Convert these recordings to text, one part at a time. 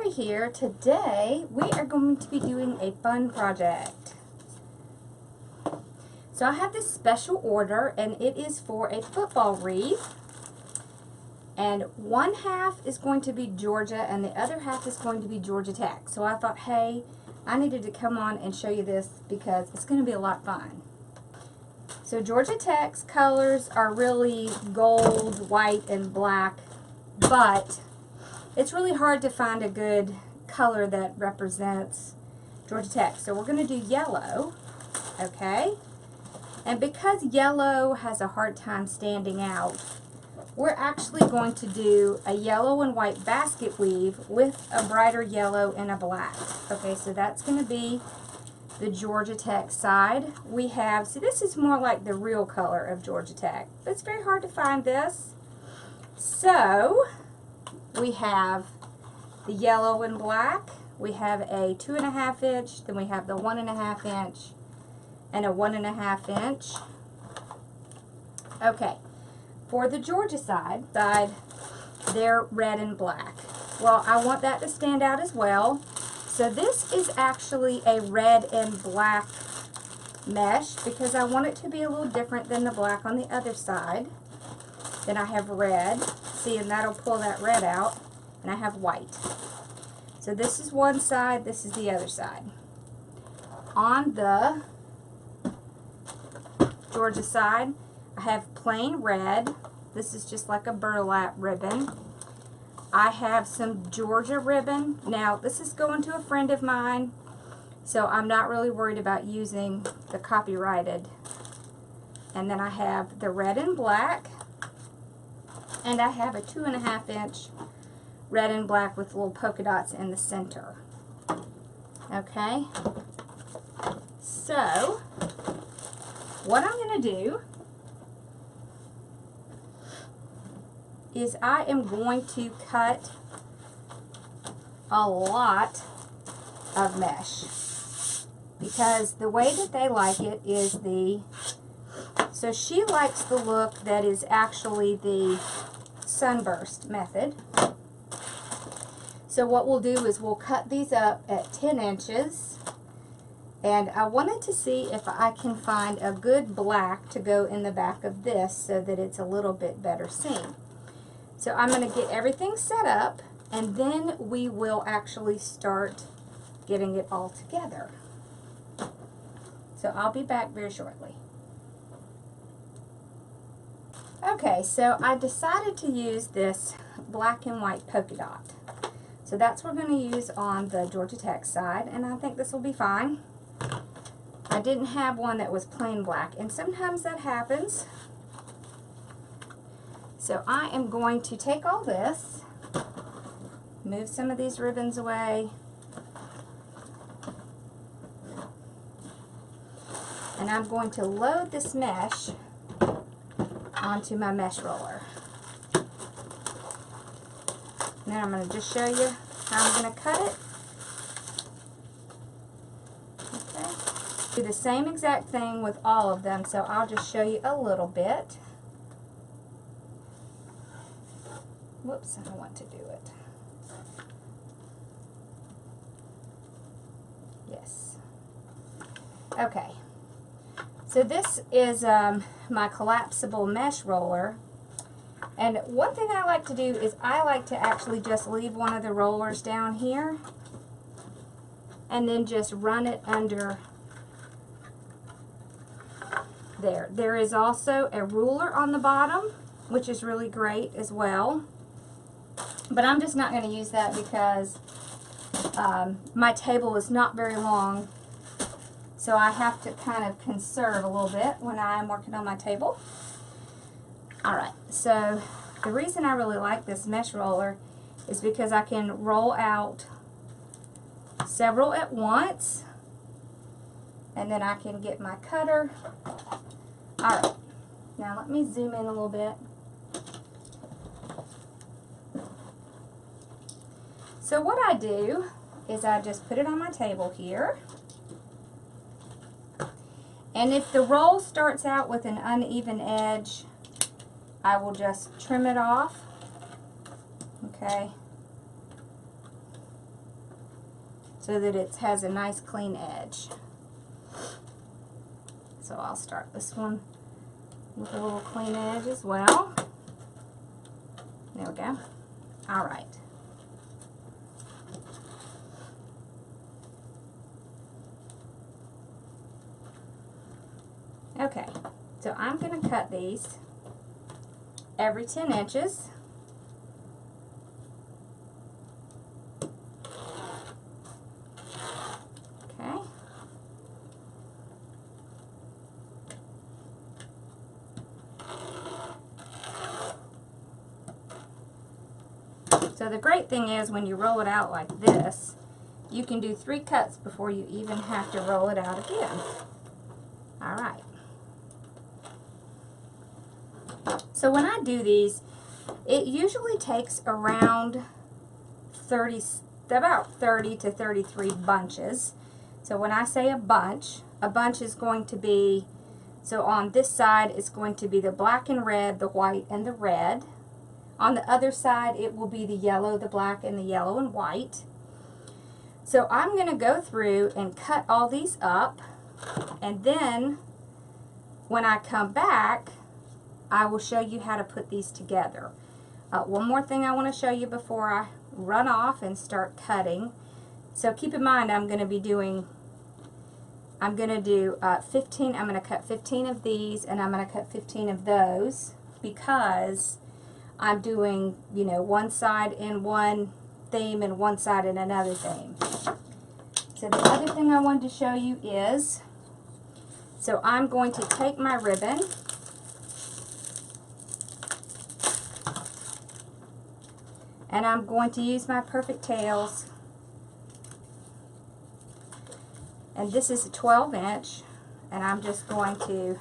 Sherry here. Today we are going to be doing a fun project. So I have this special order and it is for a football wreath. And one half is going to be Georgia and the other half is going to be Georgia Tech. So I thought, hey, I needed to come on and show you this because it's going to be a lot of fun. So Georgia Tech's colors are really gold, white, and black, but it's really hard to find a good color that represents Georgia Tech. So we're going to do yellow, okay? And because yellow has a hard time standing out, we're actually going to do a yellow and white basket weave with a brighter yellow and a black. Okay, so that's going to be the Georgia Tech side. We have, so this is more like the real color of Georgia Tech, but it's very hard to find this. So we have the yellow and black, we have a 2.5 inch, then we have the 1.5 inch and a 1.5 inch. Okay, for the Georgia side, they're red and black. Well, I want that to stand out as well. So this is actually a red and black mesh because I want it to be a little different than the black on the other side. Then I have red, see, and that'll pull that red out, and I have white. So this is one side, this is the other side. On the Georgia side, I have plain red. This is just like a burlap ribbon. I have some Georgia ribbon. Now, this is going to a friend of mine, so I'm not really worried about using the copyrighted. And then I have the red and black, and I have a 2.5 inch red and black with little polka dots in the center. Okay, so what I'm going to do is I am going to cut a lot of mesh because the way that they like it is so she likes the look that is actually the sunburst method. So what we'll do is we'll cut these up at 10 inches, and I wanted to see if I can find a good black to go in the back of this so that it's a little bit better seen. So I'm going to get everything set up, and then we will actually start getting it all together. So I'll be back very shortly. Okay, so I decided to use this black and white polka dot. So that's what we're going to use on the Georgia Tech side, and I think this will be fine. I didn't have one that was plain black, and sometimes that happens. So I am going to take all this, move some of these ribbons away, and I'm going to load this mesh onto my mesh roller. And then I'm going to just show you how I'm going to cut it. Okay. Do the same exact thing with all of them, so I'll just show you a little bit. Whoops, I don't want to do it. Yes. Okay. So this is my collapsible mesh roller. And one thing I like to do is I like to actually just leave one of the rollers down here and then just run it under there. There is also a ruler on the bottom, which is really great as well. But I'm just not going to use that because my table is not very long, so I have to kind of conserve a little bit when I am working on my table. Alright, so the reason I really like this mesh roller is because I can roll out several at once, and then I can get my cutter. Alright, now let me zoom in a little bit. So what I do is I just put it on my table here, and if the roll starts out with an uneven edge, I will just trim it off, okay? so that it has a nice clean edge. So I'll start this one with a little clean edge as well. There we go. All right. Okay, so I'm going to cut these every 10 inches. Okay. So the great thing is when you roll it out like this, you can do 3 cuts before you even have to roll it out again. All right. So when I do these, it usually takes around about 30 to 33 bunches. So when I say a bunch is going to be, so on this side it's going to be the black and red, the white and the red. On the other side it will be the yellow, the black, and the yellow and white. So I'm going to go through and cut all these up, and then when I come back, I will show you how to put these together. One more thing I want to show you before I run off and start cutting. So keep in mind I'm going to do 15, I'm going to cut 15 of these, and I'm going to cut 15 of those, because I'm doing, you know, one side in one theme and one side in another theme. So the other thing I wanted to show you is, so I'm going to take my ribbon and I'm going to use my Perfect Tails, and this is a 12-inch, and I'm just going to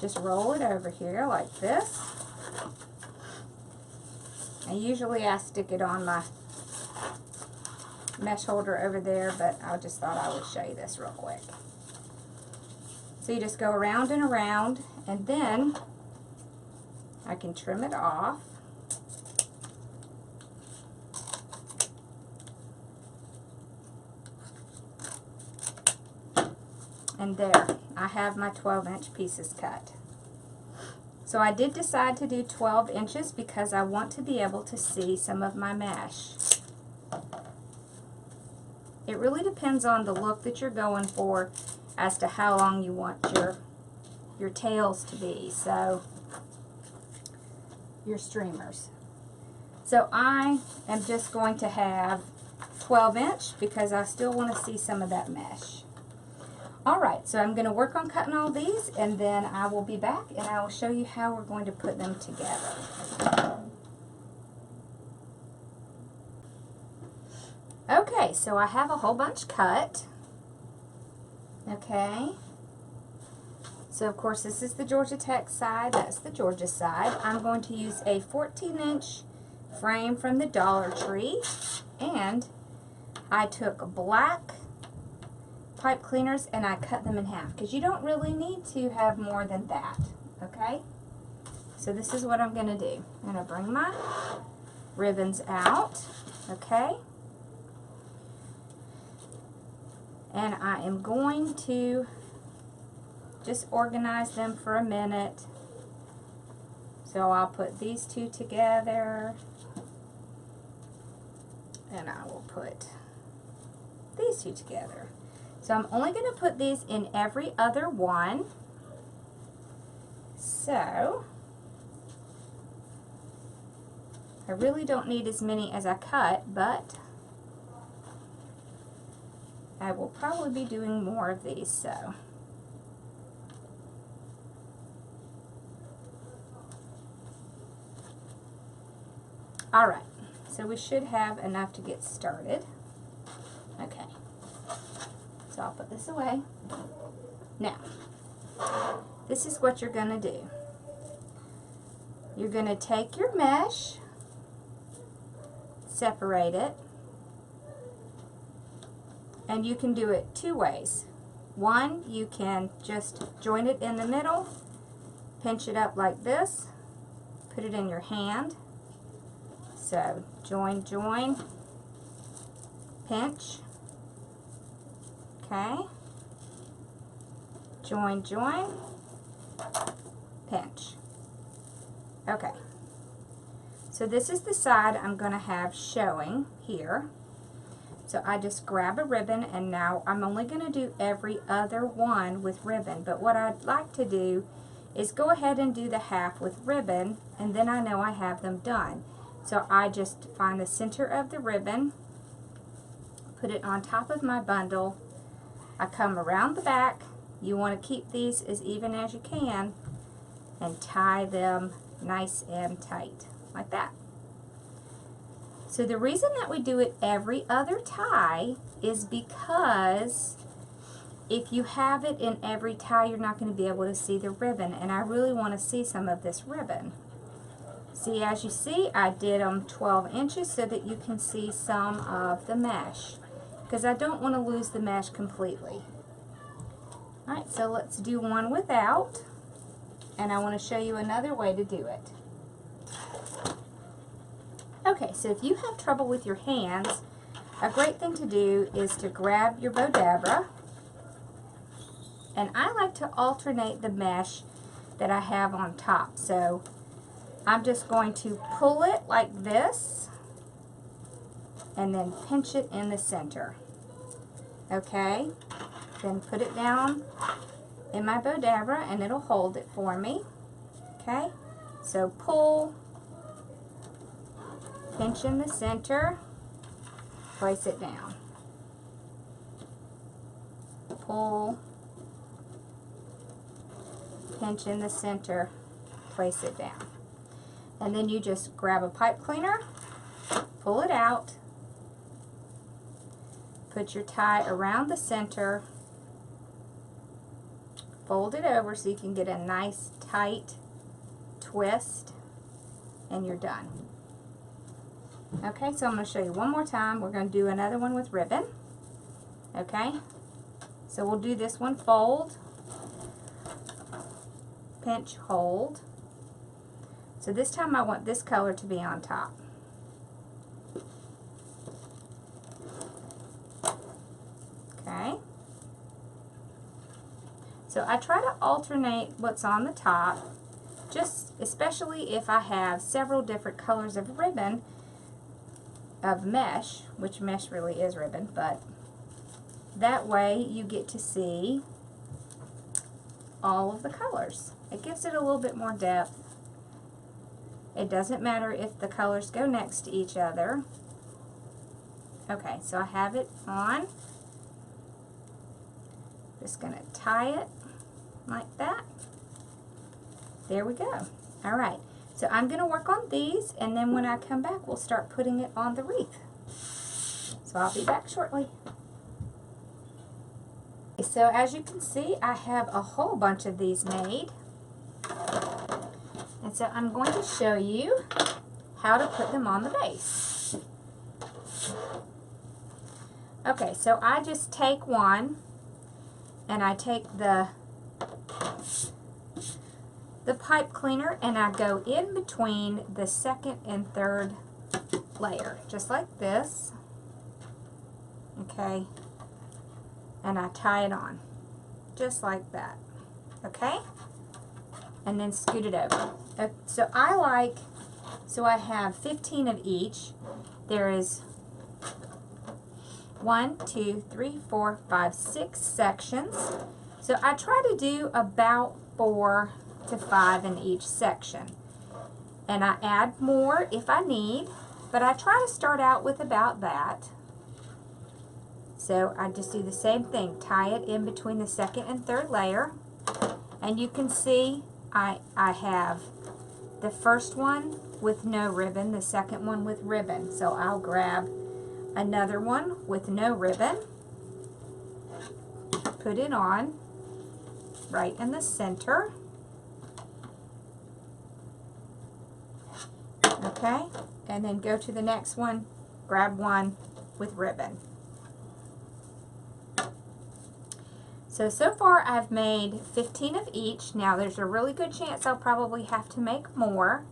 just roll it over here like this. And usually I stick it on my mesh holder over there, but I just thought I would show you this real quick. So you just go around and around, and then I can trim it off. And there, I have my 12-inch pieces cut. So I did decide to do 12 inches because I want to be able to see some of my mesh. It really depends on the look that you're going for as to how long you want your tails to be, so your streamers. So I am just going to have 12-inch because I still want to see some of that mesh. Alright, so I'm going to work on cutting all these, and then I will be back and I will show you how we're going to put them together. Okay, so I have a whole bunch cut. Okay. So of course this is the Georgia Tech side, that's the Georgia side. I'm going to use a 14-inch frame from the Dollar Tree, and I took black pipe cleaners and I cut them in half because you don't really need to have more than that. Okay, so this is what I'm going to do. I'm going to bring my ribbons out, okay, and I am going to just organize them for a minute. So I'll put these two together, and I will put these two together. So I'm only going to put these in every other one. So I really don't need as many as I cut, but I will probably be doing more of these. So alright, so we should have enough to get started. Okay. So I'll put this away. Now, this is what you're going to do. You're going to take your mesh, separate it, and you can do it two ways. One, you can just join it in the middle, pinch it up like this, put it in your hand, So join, join, pinch, okay, join, join, pinch. Okay, so this is the side I'm going to have showing here. So I just grab a ribbon, and now I'm only going to do every other one with ribbon, but what I'd like to do is go ahead and do the half with ribbon, and then I know I have them done. So I just find the center of the ribbon, put it on top of my bundle, I come around the back, you want to keep these as even as you can, and tie them nice and tight, like that. So the reason that we do it every other tie is because if you have it in every tie, you're not going to be able to see the ribbon, and I really want to see some of this ribbon. See, as you see, I did them 12 inches so that you can see some of the mesh, because I don't want to lose the mesh completely. Alright, so let's do one without, and I want to show you another way to do it. Okay, so if you have trouble with your hands, a great thing to do is to grab your Bodabra, and I like to alternate the mesh that I have on top. So I'm just going to pull it like this and then pinch it in the center. Okay, then put it down in my Bodabra and it'll hold it for me. Okay, so pull, pinch in the center, place it down. Pull, pinch in the center, place it down. And then you just grab a pipe cleaner, pull it out, put your tie around the center, fold it over so you can get a nice tight twist, and you're done. Okay, so I'm going to show you one more time. We're going to do another one with ribbon. Okay, so we'll do this one, fold, pinch, hold. So this time I want this color to be on top. Okay, so I try to alternate what's on the top, just especially if I have several different colors of ribbon, of mesh, which mesh really is ribbon, but that way you get to see all of the colors. It gives it a little bit more depth. It doesn't matter if the colors go next to each other. Okay, so I have it on. Just going to tie it like that. There we go. All right, so I'm going to work on these, and then when I come back, we'll start putting it on the wreath. So I'll be back shortly. So as you can see, I have a whole bunch of these made. And so I'm going to show you how to put them on the base. Okay, so I just take one, and I take the pipe cleaner, and I go in between the second and third layer, just like this. Okay, and I tie it on, just like that. Okay, and then scoot it over. So I have 15 of each. There is 1, 2, 3, 4, 5, 6 sections. So I try to do about 4 to 5 in each section. And I add more if I need, but I try to start out with about that. So I just do the same thing, tie it in between the second and third layer. And you can see I have the first one with no ribbon, the second one with ribbon. So I'll grab another one with no ribbon, put it on right in the center. Okay, and then go to the next one, grab one with ribbon. So far I've made 15 of each. Now there's a really good chance I'll probably have to make more.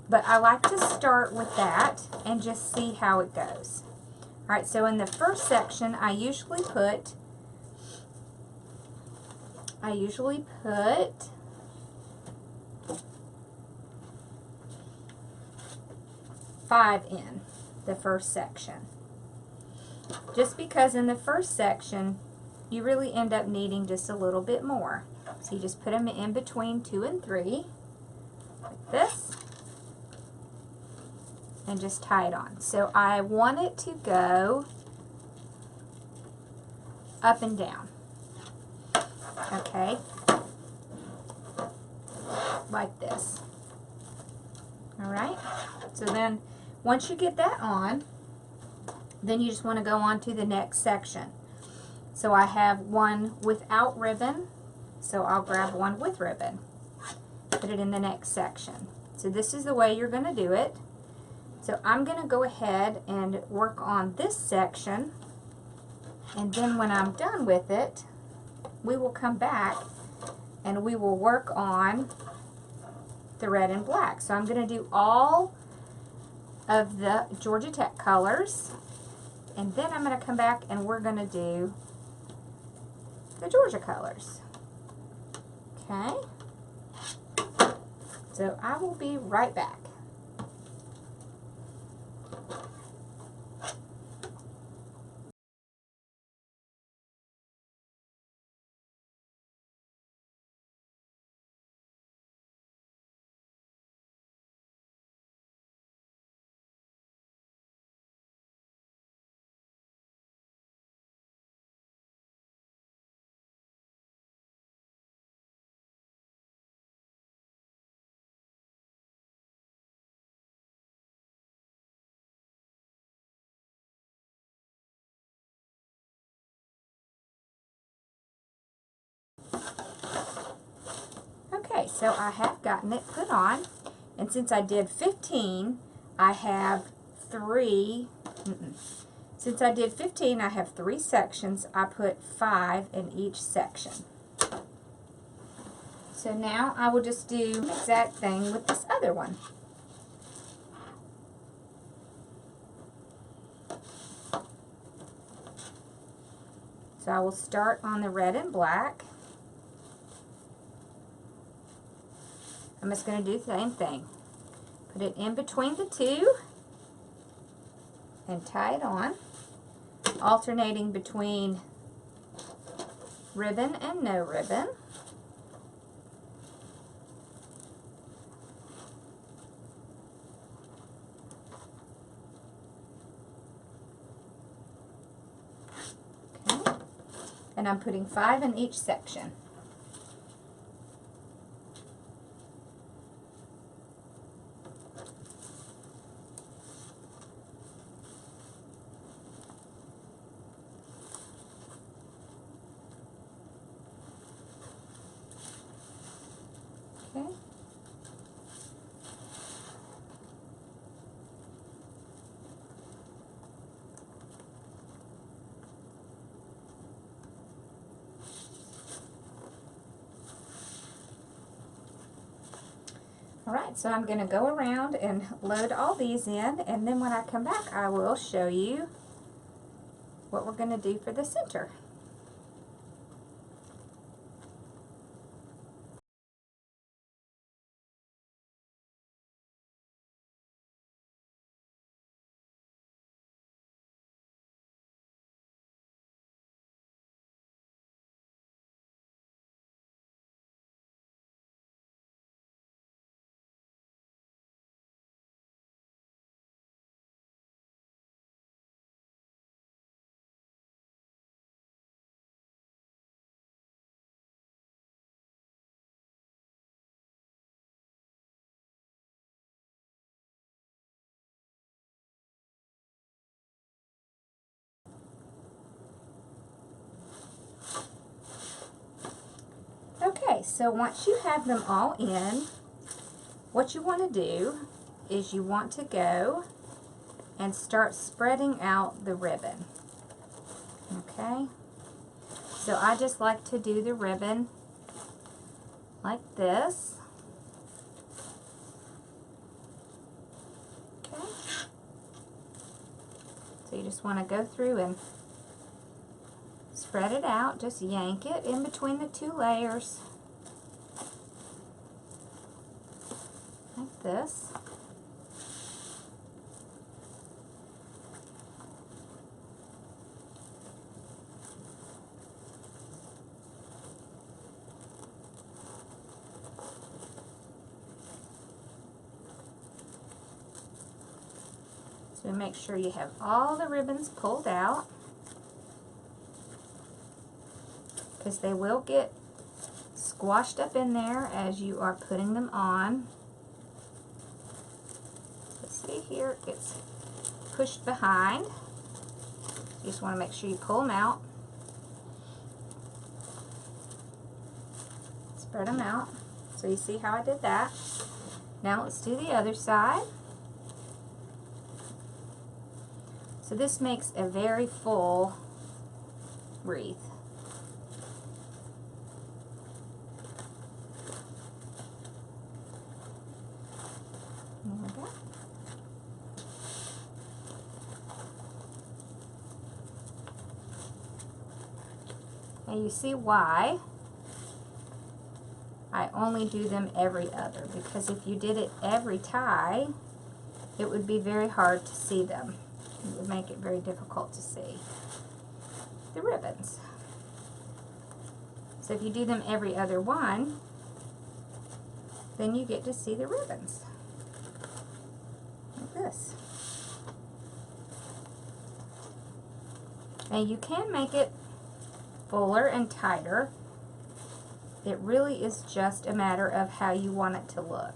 But I like to start with that and just see how it goes. All right, so in the first section, I usually put 5 in the first section. Just because in the first section, you really end up needing just a little bit more. So you just put them in between 2 and 3, like this, and just tie it on. So I want it to go up and down, okay, like this. All right, so then once you get that on, then you just want to go on to the next section. So I have one without ribbon, so I'll grab one with ribbon, put it in the next section. So this is the way you're going to do it. So I'm going to go ahead and work on this section, and then when I'm done with it, we will come back and we will work on the red and black. So I'm going to do all of the Georgia Tech colors, and then I'm going to come back and we're going to do the Georgia colors. Okay? So I will be right back. Okay, so I have gotten it put on, and since I did 15, I have 3, since I did 15, I have 3 sections. I put 5 in each section. So now I will just do the exact thing with this other one. So I will start on the red and black. I'm just going to do the same thing. Put it in between the 2 and tie it on, alternating between ribbon and no ribbon. Okay. And I'm putting 5 in each section. Okay. Alright, so I'm going to go around and load all these in, and then when I come back I will show you what we're going to do for the center. Okay, so once you have them all in, what you want to do is you want to go and start spreading out the ribbon. Okay, so I just like to do the ribbon like this. you just want to go through and spread it out. Just yank it in between the two layers. Like this. So make sure you have all the ribbons pulled out, because they will get squashed up in there as you are putting them on. So see here, it gets pushed behind. You just want to make sure you pull them out. Spread them out. So you see how I did that. Now let's do the other side. So this makes a very full wreath. There we go. And you see why I only do them every other, because if you did it every tie, it would be very hard to see them. It would make it very difficult to see the ribbons. So if you do them every other one, then you get to see the ribbons. Like this. And you can make it fuller and tighter. It really is just a matter of how you want it to look.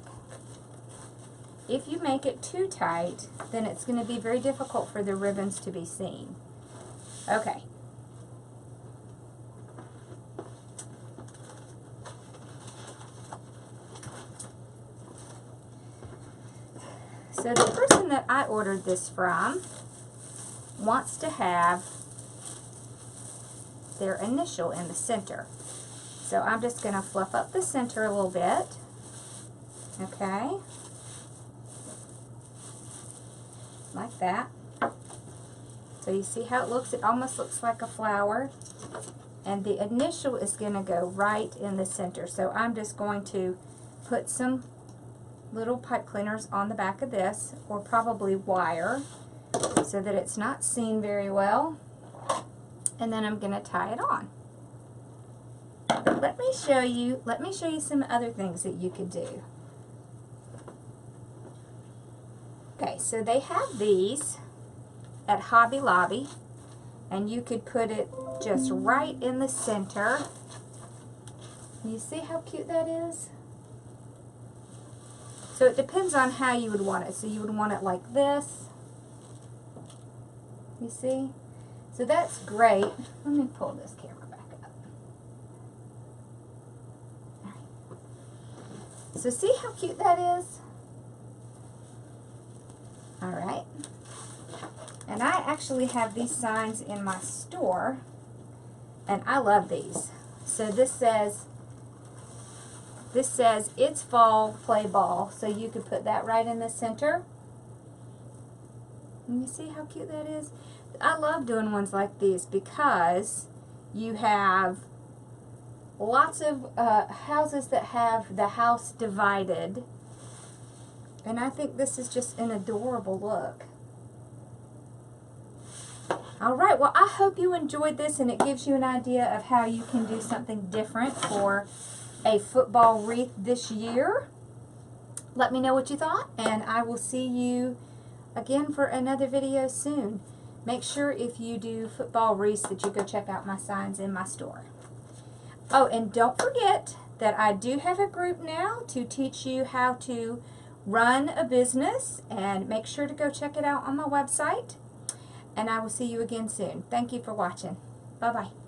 If you make it too tight, then it's going to be very difficult for the ribbons to be seen. Okay. So the person that I ordered this from wants to have their initial in the center. So I'm just going to fluff up the center a little bit. Okay. Like that. So you see how it looks? It almost looks like a flower. And the initial is going to go right in the center. So I'm just going to put some little pipe cleaners on the back of this, or probably wire, so that it's not seen very well. And then I'm going to tie it on. Let me show you some other things that you could do. Okay, so they have these at Hobby Lobby, and you could put it just right in the center. You see how cute that is? So it depends on how you would want it. So you would want it like this. You see? So that's great. Let me pull this camera back up. All right. So see how cute that is? All right. And I actually have these signs in my store, and I love these. So this says it's fall, play ball. So you could put that right in the center. And you see how cute that is? I love doing ones like these because you have lots of houses that have the house divided. And I think this is just an adorable look. Alright, well I hope you enjoyed this and it gives you an idea of how you can do something different for a football wreath this year. Let me know what you thought, and I will see you again for another video soon. Make sure if you do football wreaths that you go check out my signs in my store. Oh, and don't forget that I do have a group now to teach you how to run a business, and make sure to go check it out on my website. And I will see you again soon. Thank you for watching. Bye-bye.